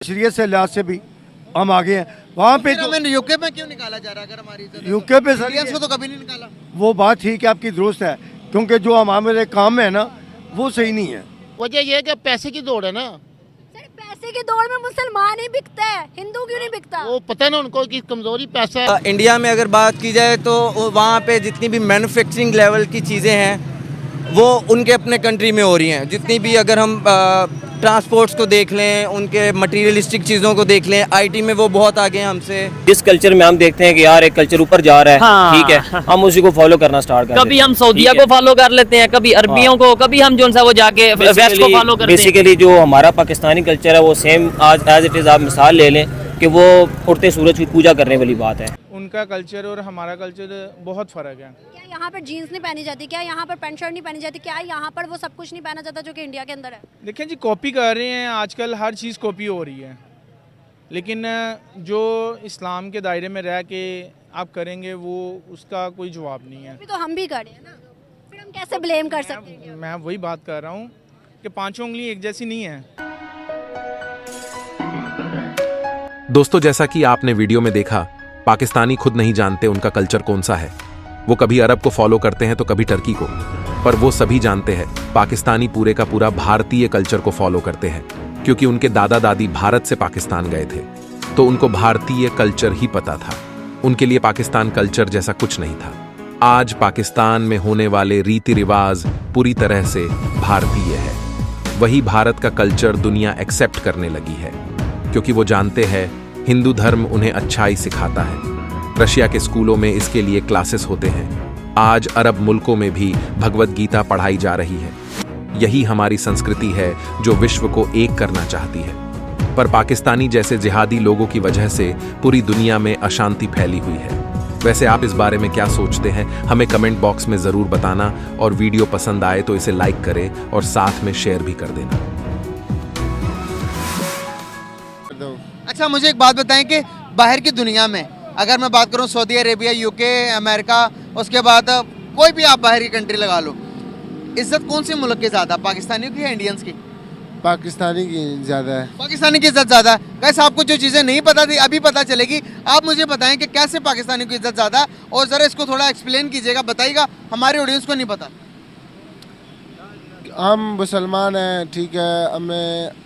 शरीयत से लिहाज से भी हम आगे हैं। वहाँ पे जो हमें यूके में क्यों निकाला जा रहा है? अगर हमारी इज्जत है यूके पे तो सर इंडियंस को तो कभी नहीं निकाला। वो बात ठीक है, आपकी दुरुस्त है, क्योंकि जो हमारे काम है ना वो सही नहीं है। वजह यह है कि पैसे की दौड़ है ना। सर पैसे की दौड़ में मुसलमान ही बिकता है, हिंदू क्यों नहीं बिकता? वो पता है ना उनको कि कमजोरी पैसा है। इंडिया में अगर बात की जाए तो वहाँ पे जितनी भी मैन्युफैक्चरिंग लेवल की चीज़ें हैं वो उनके अपने कंट्री में हो रही हैं। जितनी भी अगर हम ट्रांसपोर्ट्स को देख लें, उनके मटेरियलिस्टिक चीज़ों को देख लें, आईटी में वो बहुत आगे हैं हमसे। जिस कल्चर में हम देखते हैं कि यार एक कल्चर ऊपर जा रहा है, हाँ। ठीक है, हम उसी को फॉलो करना स्टार्ट कर कभी हम सऊदिया को फॉलो कर लेते हैं, कभी अरबियों को, कभी हम जो सा वो जाके वेस्ट को फॉलो करते हैं। बेसिकली जो हमारा पाकिस्तानी कल्चर है वो सेम आज एज इट इज आप मिसाल ले लें कि वो उड़ते सूरज की पूजा करने वाली बात है। उनका कल्चर और हमारा कल्चर बहुत फ़र्क है। क्या यहाँ पर जीन्स नहीं पहनी जाती? क्या यहाँ पर पैंट शर्ट नहीं पहनी जाती? क्या यहाँ पर वो सब कुछ नहीं पहना जाता जो कि इंडिया के अंदर है? देखें जी, कॉपी कर रहे हैं आजकल, हर चीज़ कॉपी हो रही है, लेकिन जो इस्लाम के दायरे में रह के आप करेंगे वो उसका कोई जवाब नहीं है। अभी तो हम भी कर रहे हैं ना, फिर हम कैसे ब्लेम कर सकते हैं? मैं वही बात कर रहा हूँ कि पांचों उंगली एक जैसी नहीं है। दोस्तों, जैसा कि आपने वीडियो में देखा, पाकिस्तानी खुद नहीं जानते उनका कल्चर कौन सा है। वो कभी अरब को फॉलो करते हैं तो कभी टर्की को, पर वो सभी जानते हैं पाकिस्तानी पूरे का पूरा भारतीय कल्चर को फॉलो करते हैं, क्योंकि उनके दादा दादी भारत से पाकिस्तान गए थे, तो उनको भारतीय कल्चर ही पता था। उनके लिए पाकिस्तान कल्चर जैसा कुछ नहीं था। आज पाकिस्तान में होने वाले रीति रिवाज पूरी तरह से भारतीय है। वही भारत का कल्चर दुनिया एक्सेप्ट करने लगी है, क्योंकि वो जानते हैं हिंदू धर्म उन्हें अच्छाई सिखाता है। रशिया के स्कूलों में इसके लिए क्लासेस होते हैं। आज अरब मुल्कों में भी भगवत गीता पढ़ाई जा रही है। यही हमारी संस्कृति है जो विश्व को एक करना चाहती है। पर पाकिस्तानी जैसे जिहादी लोगों की वजह से पूरी दुनिया में अशांति फैली हुई है। वैसे आप इस बारे में क्या सोचते हैं, हमें कमेंट बॉक्स में ज़रूर बताना, और वीडियो पसंद आए तो इसे लाइक करें और साथ में शेयर भी कर देना। अच्छा, मुझे एक बात बताएं कि बाहर की दुनिया में अगर मैं बात करूं, सऊदी अरेबिया, यूके, अमेरिका, उसके बाद कोई भी आप बाहर की कंट्री लगा लो, इज्जत कौन सी मुल्क की ज़्यादा, पाकिस्तानियों की या इंडियंस की? पाकिस्तानी की ज़्यादा है। पाकिस्तानी की इज्जत ज़्यादा है। वैसे आपको जो चीज़ें नहीं पता थी अभी पता चलेगी। आप मुझे बताएं कि कैसे पाकिस्तानी की इज्जत ज़्यादा है, और ज़रा इसको थोड़ा एक्सप्लेन कीजिएगा, बताइएगा, हमारे ऑडियंस को नहीं पता। हम मुसलमान हैं, ठीक है,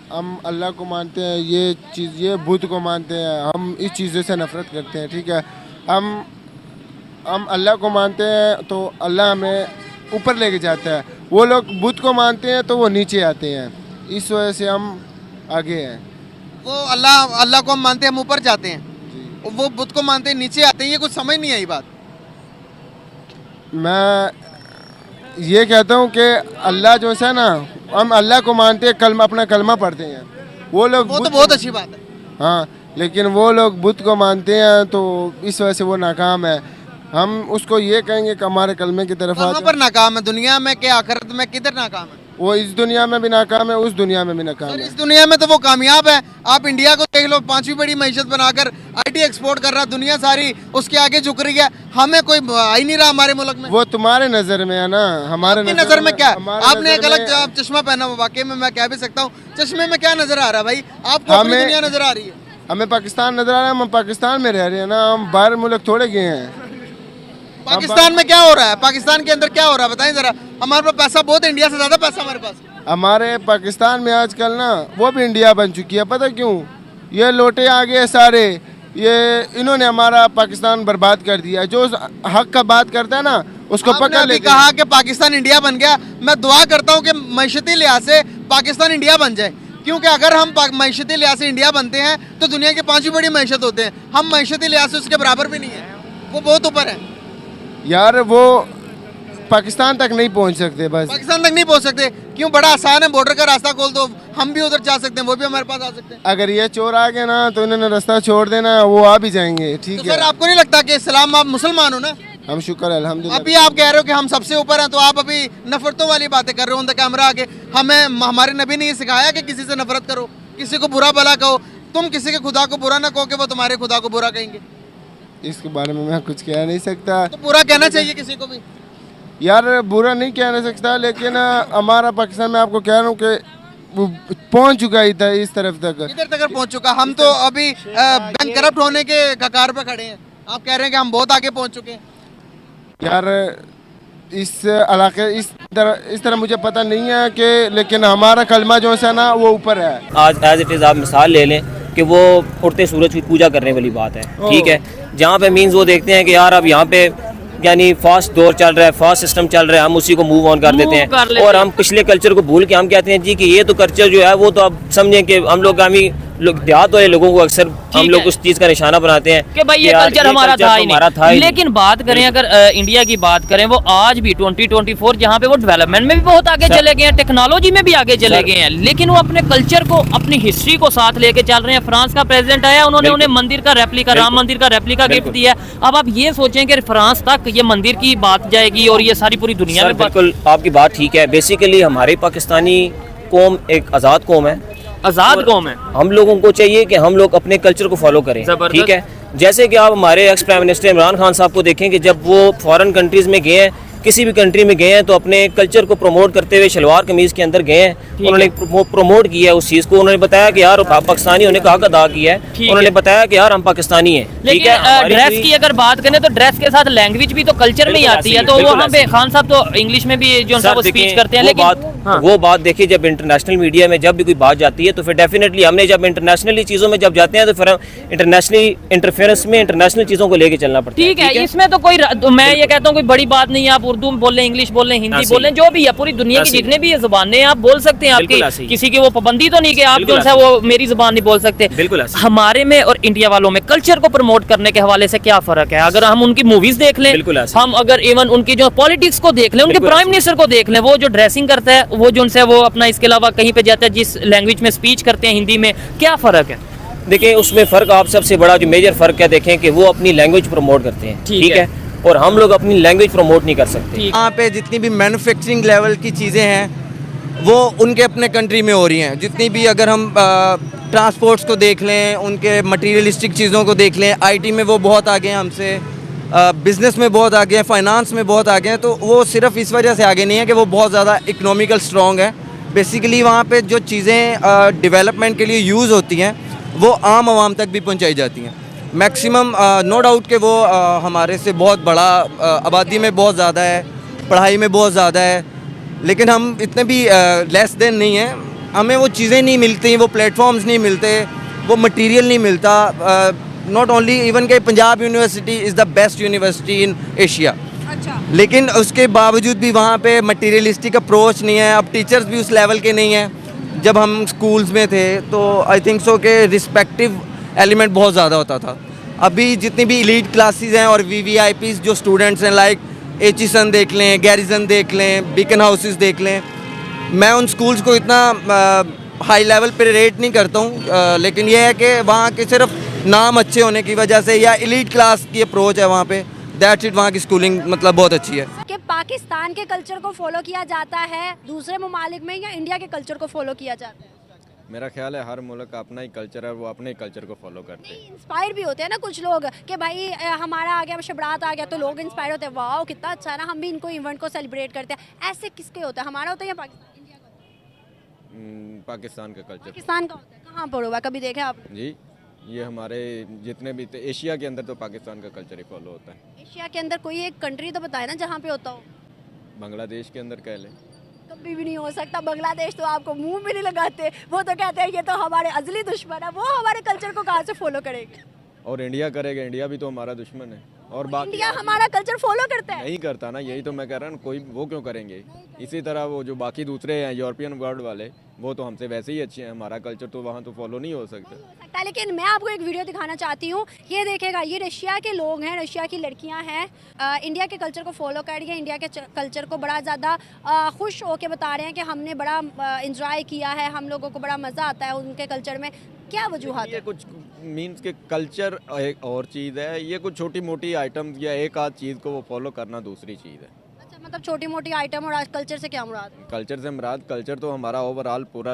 हम अल्लाह को मानते हैं, ये बुद्ध को मानते हैं, हम इस चीज़ों से नफ़रत करते हैं, ठीक है। हम अल्लाह को मानते हैं तो अल्लाह हमें ऊपर लेके जाता है। वो लोग बुद्ध को मानते हैं तो वो नीचे आते हैं, इस वजह से हम आगे हैं। वो अल्लाह को हम मानते हैं, हम ऊपर जाते हैं, वो बुद्ध को मानते हैं, नीचे आते हैं। ये कुछ समझ नहीं आई बात। मैं ये कहता हूँ कि अल्लाह जो है ना, हम अल्लाह को मानते हैं, अपना कलमा पढ़ते हैं। वो लोग तो बहुत अच्छी बात है। हाँ, लेकिन वो लोग बुद्ध को मानते हैं तो इस वजह से वो नाकाम है। हम उसको ये कहेंगे कि हमारे कलमे की तरफ कहाँ पर नाकाम है? दुनिया में क्या, आखिरत में किधर नाकाम है? वो इस दुनिया में भी नाकाम है, उस दुनिया में भी नाकाम है। इस दुनिया में तो वो कामयाब है। आप इंडिया को देख लो, 5वीं बड़ी मईशत बनाकर आईटी एक्सपोर्ट कर रहा, दुनिया सारी उसके आगे झुक रही है। हमें कोई आ ही नहीं रहा हमारे मुल्क में। वो तुम्हारे नज़र में है ना, हमारे नज़र में क्या? आपने एक अलग चश्मा पहना हुआ, वाकई में मैं कह भी सकता हूँ, चश्मे में क्या नजर आ रहा है भाई? आपको अपनी दुनिया नजर आ रही है। हमें पाकिस्तान नजर आ रहा है, हम पाकिस्तान में रह रहे हैं ना, हम बाहर मुल्क थोड़े गए हैं। पाकिस्तान में क्या हो रहा है? पाकिस्तान के अंदर क्या हो रहा है बताएं जरा। हमारे पास पैसा बहुत है, इंडिया से ज्यादा पैसा हमारे पास। हमारे पाकिस्तान में आजकल ना वो भी इंडिया बन चुकी है। पता क्यों? ये लोटे आ गए सारे, ये इन्होंने हमारा पाकिस्तान बर्बाद कर दिया। जो हक का बात करता है ना उसको पकड़ लेते। कहा कि पाकिस्तान इंडिया बन गया। मैं दुआ करता हूँ कि मैशती लिहाज से पाकिस्तान इंडिया बन जाए, क्योंकि अगर हम मैशती लिहाज से इंडिया बनते हैं तो दुनिया की 5वीं बड़ी मैशत होते हैं। हम मैशती लिहाज से उसके बराबर भी नहीं है, वो बहुत ऊपर है यार। वो पाकिस्तान तक नहीं पहुंच सकते, बस पाकिस्तान तक नहीं पहुंच सकते। क्यों? बड़ा आसान है, बॉर्डर का रास्ता खोल दो, हम भी उधर जा सकते हैं, वो भी हमारे पास आ सकते हैं। अगर ये चोर आ गए ना तो इन्होंने रास्ता छोड़ देना, वो आ भी जाएंगे, ठीक तो है। सर आपको नहीं लगता कि इस्लाम, आप मुसलमान हो ना? हम शुक्र है अल्हम्दुलिल्लाह। अभी आप कह रहे हो कि हम सबसे ऊपर हैं, तो आप अभी नफरतों वाली बातें कर रहे हो ऑन द कैमरा आके। हमारे नबी ने ये सिखाया कि किसी से नफरत करो, किसी को बुरा भला कहो। तुम किसी के खुदा को बुरा ना कहो कि वो तुम्हारे खुदा को बुरा कहेंगे। इसके बारे में मैं कुछ कह नहीं सकता। तो बुरा कहना चाहिए किसी को भी यार, बुरा नहीं कह नहीं सकता, लेकिन हमारा पाकिस्तान में आपको कह रहा हूँ कि पहुंच चुका है इस तरफ तक। इधर तक पहुंच चुका। हम तो अभी बैंक करप्ट होने के कगार पे खड़े हैं, आप कह रहे हैं कि हम बहुत आगे पहुंच चुके हैं। यार इस इलाके इस तरह मुझे पता नहीं है कि, लेकिन हमारा कलमा जो है ना वो ऊपर है। आज एज इट इज़ आप मिसाल ले लें कि वो उड़ते सूरज की पूजा करने वाली बात है, ठीक है, जहाँ पे मीन्स वो देखते हैं कि यार अब यहाँ पे यानी फास्ट दौर चल रहा है, फास्ट सिस्टम चल रहा है, हम उसी को मूव ऑन कर देते हैं और हम पिछले कल्चर को भूल के हम कहते हैं जी कि ये तो कल्चर जो है वो तो अब समझें कि हम लोग देहात वाले लोगों को अक्सर हम लोग उस चीज का निशाना बनाते हैं कि भाई ये कल्चर हमारा था ही नहीं। लेकिन बात करें अगर इंडिया की बात करें, वो आज भी 2024 जहाँ पे वो डेवलपमेंट में भी बहुत आगे चले गए हैं, टेक्नोलॉजी में भी आगे चले गए हैं, लेकिन वो अपने कल्चर को, अपनी हिस्ट्री को साथ लेके चल रहे हैं। फ्रांस का प्रेसिडेंट आया, उन्होंने उन्हें मंदिर का रेप्लिका, राम मंदिर का रेप्लिका गिफ्ट दिया। अब आप ये सोचें कि फ्रांस तक ये मंदिर की बात जाएगी और ये सारी पूरी दुनिया में। बिल्कुल आपकी बात ठीक है। बेसिकली हमारे पाकिस्तानी कौम एक आज़ाद कौम है, आजाद कौम है। हम लोगों को चाहिए कि हम लोग अपने कल्चर को फॉलो करें, ठीक है। जैसे कि आप हमारे ex prime minister Imran Khan साहब को देखें कि जब वो फॉरेन कंट्रीज में गए हैं, किसी भी कंट्री में गए हैं, तो अपने कल्चर को प्रमोट करते हुए शलवार कमीज के अंदर गए हैं, उन्होंने प्रमोट किया है उस चीज़ को। उन्होंने बताया कि यार पाकिस्तानी होने का हक अदा किया है, उन्होंने बताया कि यार हम पाकिस्तानी हैं, ठीक है। ड्रेस की अगर बात करें तो ड्रेस के साथ लैंग्वेज भी तो कल्चर में ही आती है, तो वहाँ पे खान साहब तो इंग्लिश में भी जो है वो स्पीच करते हैं। लेकिन वो बात देखिए, जब इंटरनेशनल मीडिया में जब भी कोई बात जाती है तो फिर डेफिनेटली हमने जब इंटरनेशनली चीज़ों में जब जाते हैं तो फिर हम इंटरनेशनली इंटरफेरेंस में इंटरनेशनल चीज़ों को लेके चलना पड़ता है, ठीक है। इसमें तो कोई मैं ये कहता हूँ कोई बड़ी बात नहीं है, आप उर्दू में बोल लें, इंग्लिश बोल लें, हिंदी बोल लें, जो भी है पूरी दुनिया की जितने भी ये जुबानें हैं आप बोल सकते हैं। आपकी किसी की वो पाबंदी तो नहीं कि आप जो है वो मेरी जुबान नहीं बोल सकते। बिल्कुल हमारे में और इंडिया वालों में कल्चर को प्रमोट करने के हवाले से क्या फर्क है? अगर हम उनकी मूवीज देख लें, हम अगर इवन उनकी जो पॉलिटिक्स को देख लें, उनके प्राइम मिनिस्टर को देख लें, वो जो ड्रेसिंग करता है, वो जो उनसे वो अपना इसके अलावा कहीं पे जाता है जिस लैंग्वेज में स्पीच करते हैं हिंदी में, क्या फर्क है? देखिए उसमें फ़र्क आप सबसे बड़ा जो मेजर फ़र्क है देखें कि वो अपनी लैंग्वेज प्रमोट करते हैं, ठीक है, और हम लोग अपनी लैंग्वेज प्रमोट नहीं कर सकते। यहाँ पे जितनी भी मैन्युफैक्चरिंग लेवल की चीज़ें हैं वो उनके अपने कंट्री में हो रही हैं। जितनी भी अगर हम ट्रांसपोर्ट्स को देख लें, उनके मटीरियलिस्टिक चीज़ों को देख लें, आईटी में वो बहुत आगे हैं हमसे, बिज़नेस में बहुत आगे हैं, फाइनेंस में बहुत आगे हैं। तो वो सिर्फ इस वजह से आगे नहीं है कि वो बहुत ज़्यादा इकोनॉमिकल स्ट्रॉन्ग है। बेसिकली वहाँ पे जो चीज़ें डेवलपमेंट के लिए यूज़ होती हैं वो आम आवाम तक भी पहुँचाई जाती हैं। मैक्सिमम नो डाउट कि वो हमारे से बहुत बड़ा, आबादी में बहुत ज़्यादा है, पढ़ाई में बहुत ज़्यादा है, लेकिन हम इतने भी लेस देन नहीं हैं। हमें वो चीज़ें नहीं मिलती, वो प्लेटफॉर्म्स नहीं मिलते, वो मटेरियल नहीं मिलता। नॉट ओनली इवन के Punjab university is the best university in Asia, लेकिन उसके बावजूद भी वहाँ पे मटेरियलिस्टिक अप्रोच नहीं है। अब टीचर्स भी उस लेवल के नहीं हैं। जब हम स्कूल्स में थे तो आई थिंक सो के रिस्पेक्टिव एलिमेंट बहुत ज़्यादा होता था। अभी जितनी भी एलीट क्लासेस हैं और VVIPs जो स्टूडेंट्स हैं, लाइक एचिसन देख लें, गैरिसन देख लें, बीकन हाउसेस देख लें, मैं उन स्कूल्स को इतना हाई लेवल पे रेट नहीं करता हूँ, लेकिन यह है कि वहाँ के सिर्फ नाम अच्छे होने की वजह से या एलीट क्लास की अप्रोच है वहाँ पे, दैट्स इट। वहाँ की स्कूलिंग मतलब बहुत अच्छी है। कि पाकिस्तान के कल्चर को फॉलो किया जाता है दूसरे ममालिक में, या इंडिया के कल्चर को फॉलो किया जाता है? मेरा ख्याल है हर मुल्क का अपना ही कल्चर है, वो अपने ही कल्चर को फॉलो करते हैं। इंस्पायर भी होते हैं ना कुछ लोग कि भाई हमारा आ गया, शबरात आ गया, तो लोग इंस्पायर होते हैं, वाह कितना अच्छा है ना, हम भी इनको इवेंट को सेलिब्रेट करते हैं। ऐसे किसके होता है, हमारा होता है या पाकिस्तान, इंडिया का? पाकिस्तान का कल्चर। पाकिस्तान का होता है। कहाँ पर हुआ, कभी देखे आप? जी, ये हमारे जितने भी एशिया के अंदर तो पाकिस्तान का कल्चर ही फॉलो होता है। एशिया के अंदर कोई एक कंट्री तो बताए ना जहाँ पे होता हो। बांग्लादेश के अंदर कह लें। कभी भी नहीं हो सकता। बांग्लादेश तो आपको मुंह भी नहीं लगाते, वो तो कहते हैं ये तो हमारे अजली दुश्मन है, वो हमारे कल्चर को कहाँ से फॉलो करेंगे? और इंडिया करेगा, इंडिया भी तो हमारा दुश्मन है। और बाकी इंडिया हमारा कल्चर फॉलो करता है? नहीं करता ना, यही तो मैं कह रहा हूँ, कोई वो क्यों करेंगे? इसी तरह वो जो बाकी दूसरे हैं यूरोपियन वर्ल्ड वाले, वो तो हमसे वैसे ही अच्छे हैं, हमारा कल्चर तो वहाँ तो फॉलो नहीं हो सकता। लेकिन मैं आपको एक वीडियो दिखाना चाहती हूँ, ये देखेगा, ये रशिया के लोग हैं, रशिया की लड़कियाँ हैं, इंडिया के कल्चर को फॉलो कर रही है, इंडिया के कल्चर को बड़ा ज़्यादा खुश होकर बता रहे हैं कि हमने बड़ा इंजॉय किया है, हम लोगों को बड़ा मज़ा आता है उनके कल्चर में। क्या वजूहत? ये कुछ मीन्स के कल्चर एक और चीज़ है, ये कुछ छोटी मोटी आइटम या एक आध चीज़ को वो फॉलो करना दूसरी चीज़ है। मतलब छोटी मोटी आइटम और कल्चर से क्या मुराद है? कल्चर से मुराद, कल्चर तो हमारा ओवरऑल पूरा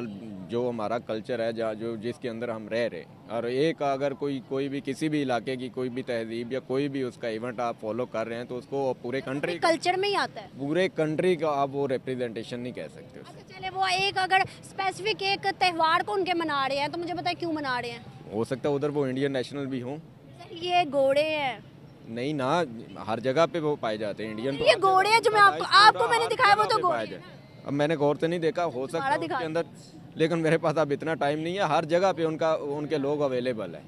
जो हमारा कल्चर है जहाँ जो जिसके अंदर हम रह रहे, और एक अगर कोई भी किसी भी इलाके की कोई भी तहजीब या कोई भी उसका इवेंट आप फॉलो कर रहे हैं तो उसको पूरे कंट्री कल्चर में ही आता है, पूरे कंट्री का आप वो रिप्रेजेंटेशन नहीं कह सकते उससे। अच्छा चले वो एक अगर स्पेसिफिक एक त्यौहार को उनके मना रहे हैं तो मुझे बताए क्यों मना रहे हैं? हो सकता है उधर वो इंडियन नेशनल भी हों। सर ये घोड़े हैं, नहीं ना, हर जगह पे वो पाए जाते हैं इंडियन। ये घोड़े हैं जो मैं आपको मैंने दिखाया वो तो घोड़े हैं। अब मैंने गौर से नहीं देखा, हो सकता है उसके अंदर, लेकिन मेरे पास अब इतना टाइम नहीं है। हर जगह पे उनके लोग अवेलेबल है।